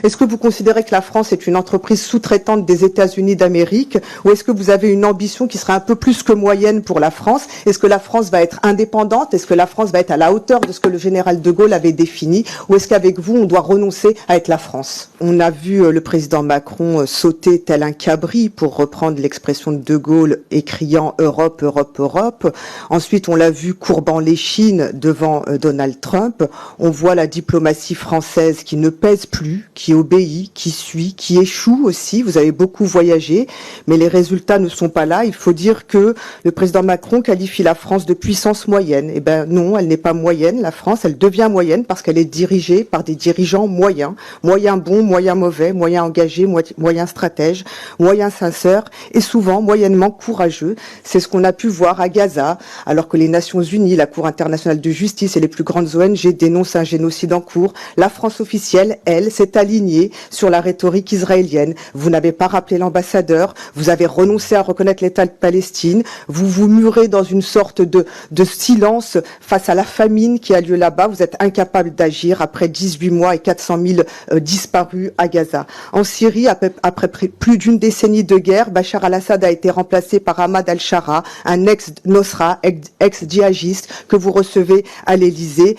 Est-ce que vous considérez que la France est une entreprise sous-traitante des États-Unis d'Amérique, ou est-ce que vous avez une ambition qui serait un peu plus que moyenne pour la France? Est-ce que la France va être indépendante? Est-ce que la France va être à la hauteur de ce que le général de Gaulle avait défini? Ou est-ce qu'avec vous, on doit renoncer à être la France? On a vu le président Macron sauter tel un cabri, pour reprendre l'expression de Gaulle, et criant Europe, Europe, Europe. Ensuite, on l'a vu courbant l'échine devant Donald Trump. On voit la diplomatie française qui ne pèse plus, qui obéit, qui suit, qui échoue aussi. Vous avez beaucoup voyagé, mais les résultats ne sont pas là. Il faut dire que le président Macron qualifie la France de puissance moyenne. Eh ben non, elle n'est pas moyenne. La France, elle devient moyenne parce qu'elle est dirigée par des dirigeants moyens. Moyens bons, moyens mauvais, moyens engagés, moyens stratèges, moyens sincères et souvent moyennement courageux. C'est ce qu'on a pu voir à Gaza, alors que les Nations Unies, la Cour internationale de justice et les plus grandes ONG dénoncent un génocide en cours. La France officielle, elle, s'est alignée sur la rhétorique israélienne. Vous n'avez pas rappelé l'ambassadeur, vous avez renoncé à reconnaître l'État de Palestine, vous vous murez dans une sorte de silence face à la famine qui a lieu là-bas. Vous êtes incapable d'agir après 18 mois et 400 000 disparus à Gaza. En Syrie, après plus d'une décennie de guerre, Bachar al-Assad a été remplacé par Ahmad al-Shara, un ex-Nosra, ex-djihadiste que vous recevez à l'Élysée.